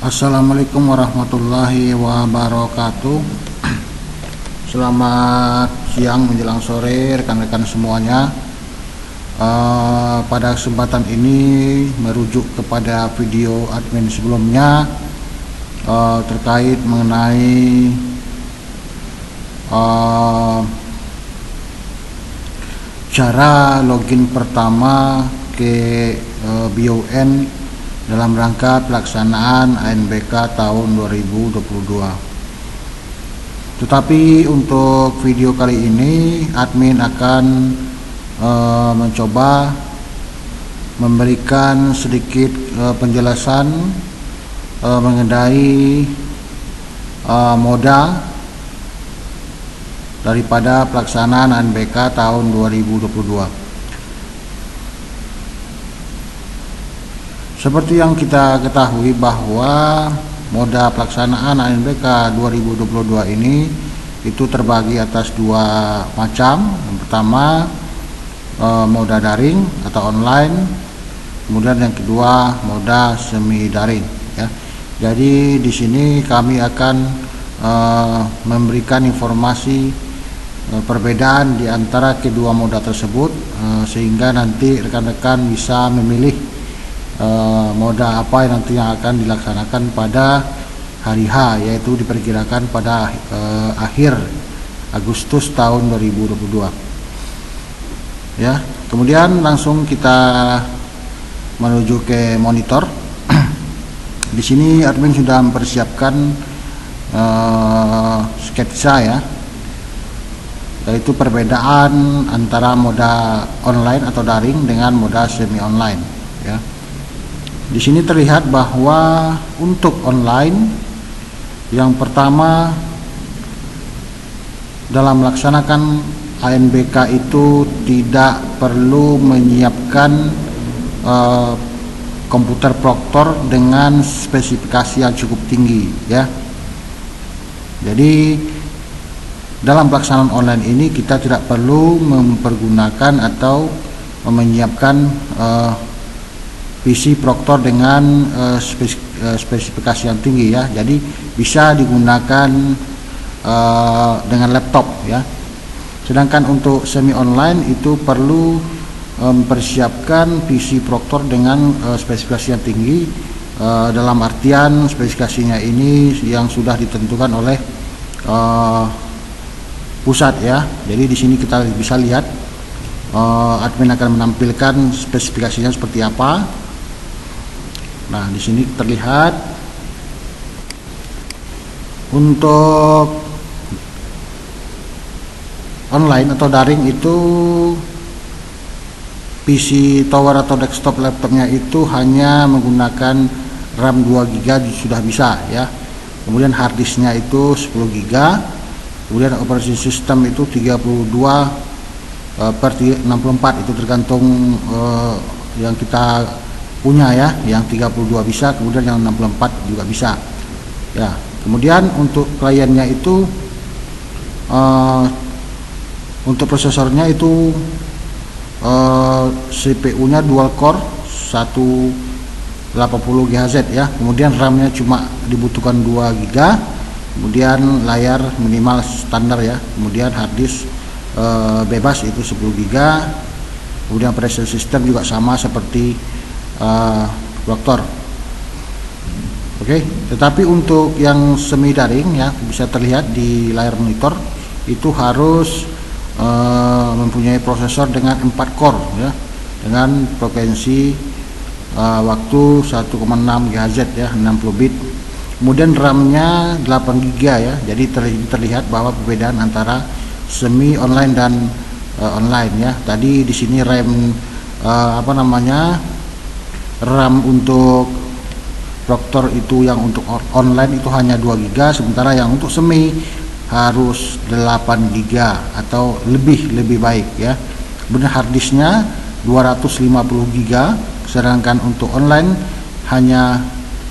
Assalamualaikum warahmatullahi wabarakatuh. Selamat siang menjelang sore rekan-rekan semuanya. Pada kesempatan ini merujuk kepada video admin sebelumnya terkait mengenai cara login pertama ke BUN dalam rangka pelaksanaan ANBK tahun 2022. Tetapi untuk video kali ini admin akan mencoba memberikan sedikit penjelasan mengenai moda daripada pelaksanaan ANBK tahun 2022. Seperti yang kita ketahui bahwa moda pelaksanaan ANBK 2022 ini itu terbagi atas dua macam. Yang pertama moda daring atau online, kemudian yang kedua moda semi daring ya. Jadi di sini kami akan memberikan informasi perbedaan di antara kedua moda tersebut sehingga nanti rekan-rekan bisa memilih moda apa yang nanti yang akan dilaksanakan pada hari H, yaitu diperkirakan pada akhir Agustus tahun 2022 ya. Kemudian langsung kita menuju ke monitor. Di sini admin sudah mempersiapkan sketsa ya, yaitu perbedaan antara moda online atau daring dengan moda semi online ya. Di sini terlihat bahwa untuk online yang pertama dalam melaksanakan ANBK itu tidak perlu menyiapkan komputer proktor dengan spesifikasi yang cukup tinggi ya. Jadi dalam pelaksanaan online ini kita tidak perlu mempergunakan atau menyiapkan PC proktor dengan spesifikasi yang tinggi ya. Jadi bisa digunakan dengan laptop ya. Sedangkan untuk semi online itu perlu mempersiapkan PC proktor dengan spesifikasi yang tinggi, dalam artian spesifikasinya ini yang sudah ditentukan oleh pusat ya. Jadi di sini kita bisa lihat admin akan menampilkan spesifikasinya seperti apa. Nah, di sini terlihat untuk online atau daring itu PC tower atau desktop laptopnya itu hanya menggunakan RAM 2GB sudah bisa ya. Kemudian harddisknya itu 10GB. Kemudian operasi sistem itu 32/64, itu tergantung yang kita punya ya. Yang 32 bisa, kemudian yang 64 juga bisa ya. Kemudian untuk kliennya itu untuk prosesornya itu CPU nya dual core 180 GHz ya. Kemudian RAM-nya cuma dibutuhkan 2GB. Kemudian layar minimal standar ya. Kemudian harddisk bebas itu 10GB. Kemudian operasi sistem juga sama seperti proktor. Oke, tetapi untuk yang semi daring ya, bisa terlihat di layar monitor itu harus mempunyai prosesor dengan 4 core ya, dengan frekuensi waktu 1,6 GHz ya, 60 bit. Kemudian RAM-nya 8GB ya. Jadi terlihat bahwa perbedaan antara semi online dan online ya. Tadi di sini RAM untuk proktor itu yang untuk online itu hanya 2GB, sementara yang untuk semi harus 8GB atau lebih baik ya. Kemudian harddisknya 250GB, sedangkan untuk online hanya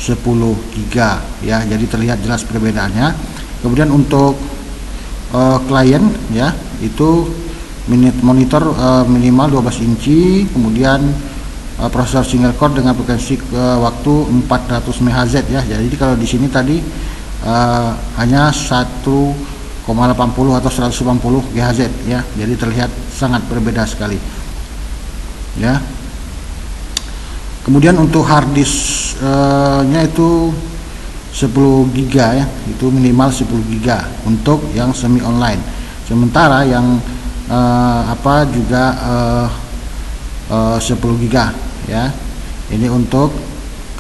10GB ya. Jadi terlihat jelas perbedaannya. Kemudian untuk klien ya, itu monitor minimal 12 inci, kemudian prosesor single core dengan frekuensi waktu 400 MHz ya. Jadi kalau di sini tadi hanya 1,80 atau 180 GHz ya. Jadi terlihat sangat berbeda sekali ya. Kemudian untuk hard disk-nya itu 10 GB ya, itu minimal 10 GB untuk yang semi online. Sementara yang juga 10 GB ya. Ini untuk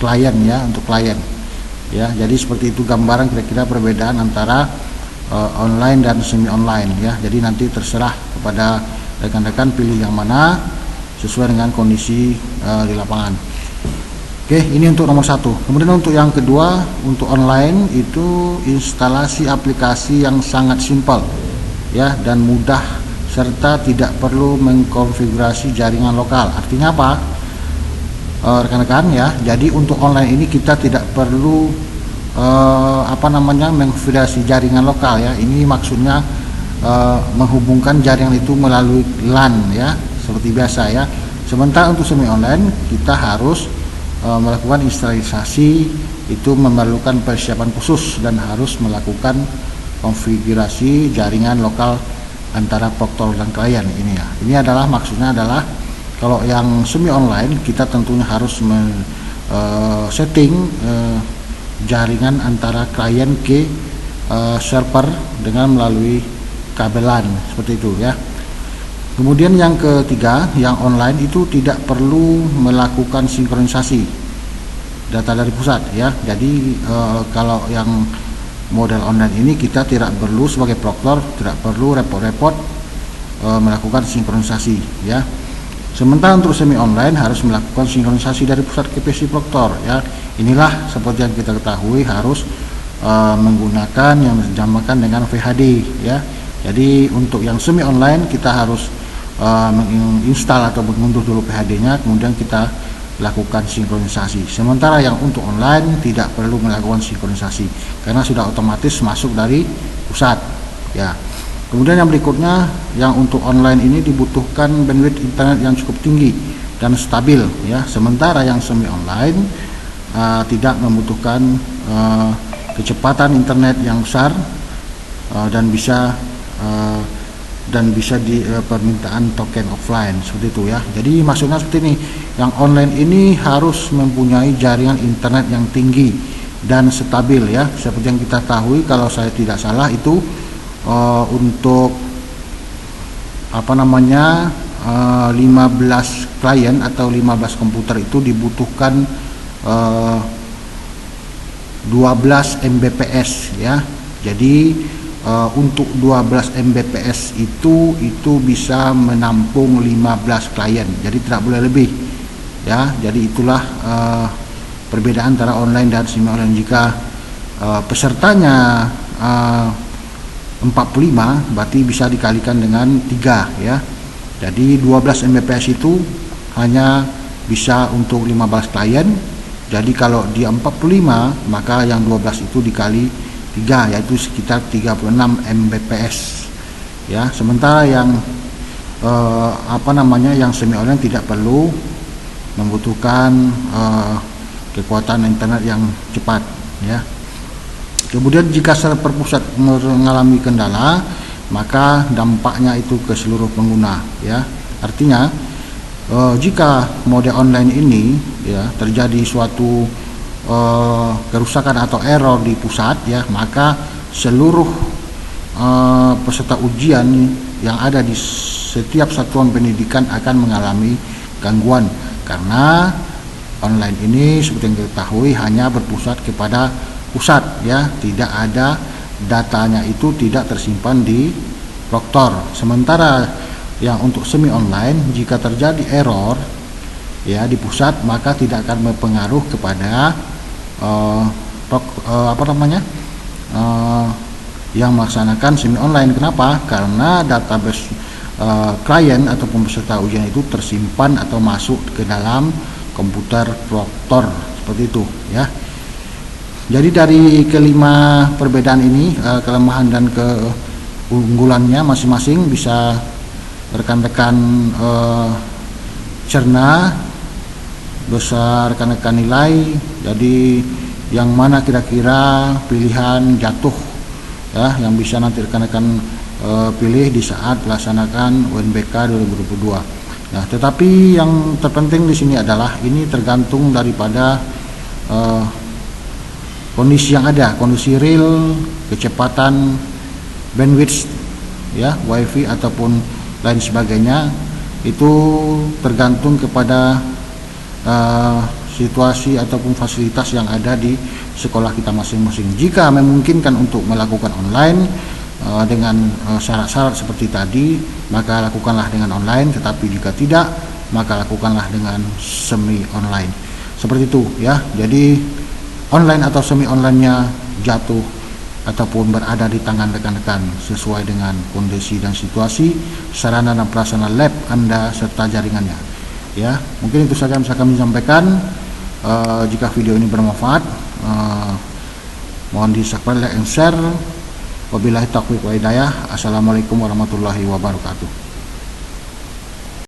klien ya, untuk klien ya. Jadi seperti itu gambaran kira-kira perbedaan antara online dan semi online ya. Jadi nanti terserah kepada rekan-rekan pilih yang mana sesuai dengan kondisi di lapangan. Oke, ini untuk nomor 1. Kemudian untuk yang kedua, untuk online itu instalasi aplikasi yang sangat simpel ya dan mudah serta tidak perlu mengkonfigurasi jaringan lokal. Artinya apa? Rekan-rekan ya. Jadi untuk online ini kita tidak perlu mengkonfigurasi jaringan lokal ya. Ini maksudnya menghubungkan jaringan itu melalui LAN ya, seperti biasa ya. Sementara untuk semi online kita harus melakukan instalasi, itu memerlukan persiapan khusus dan harus melakukan konfigurasi jaringan lokal antara proktor dan klien ini ya. Ini adalah maksudnya adalah kalau yang semi online kita tentunya harus setting jaringan antara klien ke server dengan melalui kabel LAN seperti itu ya. Kemudian yang ketiga, yang online itu tidak perlu melakukan sinkronisasi data dari pusat ya. Jadi kalau yang model online ini kita tidak perlu sebagai proktor, tidak perlu repot-repot melakukan sinkronisasi ya. Sementara untuk semi online harus melakukan sinkronisasi dari pusat ke PC proktor ya. Inilah seperti yang kita ketahui harus menggunakan yang dinamakan dengan VHD ya. Jadi untuk yang semi online kita harus menginstal atau mengunduh dulu PHD-nya, kemudian kita lakukan sinkronisasi. Sementara yang untuk online tidak perlu melakukan sinkronisasi karena sudah otomatis masuk dari pusat ya. Kemudian yang berikutnya, yang untuk online ini dibutuhkan bandwidth internet yang cukup tinggi dan stabil ya. Sementara yang semi online tidak membutuhkan kecepatan internet yang besar dan bisa di permintaan token offline seperti itu ya. Jadi maksudnya seperti ini, yang online ini harus mempunyai jaringan internet yang tinggi dan stabil ya. Seperti yang kita tahu, kalau saya tidak salah itu untuk 15 klien atau 15 komputer itu dibutuhkan 12 Mbps ya. Jadi untuk 12 Mbps itu bisa menampung 15 klien, jadi tidak boleh lebih ya. Jadi itulah perbedaan antara online dan semi online. Jika pesertanya 45 berarti bisa dikalikan dengan 3 ya. Jadi 12 Mbps itu hanya bisa untuk 15 klien. Jadi kalau dia 45 maka yang 12 itu dikali 3 yaitu sekitar 36 Mbps ya. Sementara yang yang semi online tidak perlu membutuhkan kekuatan internet yang cepat ya. Kemudian jika server pusat mengalami kendala maka dampaknya itu ke seluruh pengguna ya. Artinya jika mode online ini ya terjadi suatu kerusakan atau error di pusat ya, maka seluruh peserta ujian yang ada di setiap satuan pendidikan akan mengalami gangguan karena online ini seperti yang kita ketahui hanya berpusat kepada pusat ya, tidak ada datanya itu tidak tersimpan di proktor. Sementara yang untuk semi online jika terjadi error ya di pusat maka tidak akan berpengaruh kepada yang melaksanakan semi online. Kenapa? Karena database klien ataupun peserta ujian itu tersimpan atau masuk ke dalam komputer proktor seperti itu ya. Jadi dari kelima perbedaan ini, kelemahan dan keunggulannya masing-masing bisa rekan-rekan cerna besar rekan-rekan nilai. Jadi yang mana kira-kira pilihan jatuh ya yang bisa nanti rekan-rekan pilih di saat melaksanakan UNBK 2022. Nah, tetapi yang terpenting di sini adalah ini tergantung daripada kondisi yang ada, kondisi real, kecepatan bandwidth ya, wifi ataupun lain sebagainya, itu tergantung kepada situasi ataupun fasilitas yang ada di sekolah kita masing-masing. Jika memungkinkan untuk melakukan online dengan syarat-syarat seperti tadi, maka lakukanlah dengan online, tetapi jika tidak, maka lakukanlah dengan semi online. Seperti itu ya. Jadi online atau semi online-nya jatuh ataupun berada di tangan rekan-rekan sesuai dengan kondisi dan situasi, sarana dan prasarana lab Anda serta jaringannya. Ya, mungkin itu saja yang bisa kami sampaikan. Jika video ini bermanfaat, mohon di-subscribe, like, and share. Wabillahi taufiq wa hidayah. Assalamualaikum warahmatullahi wabarakatuh.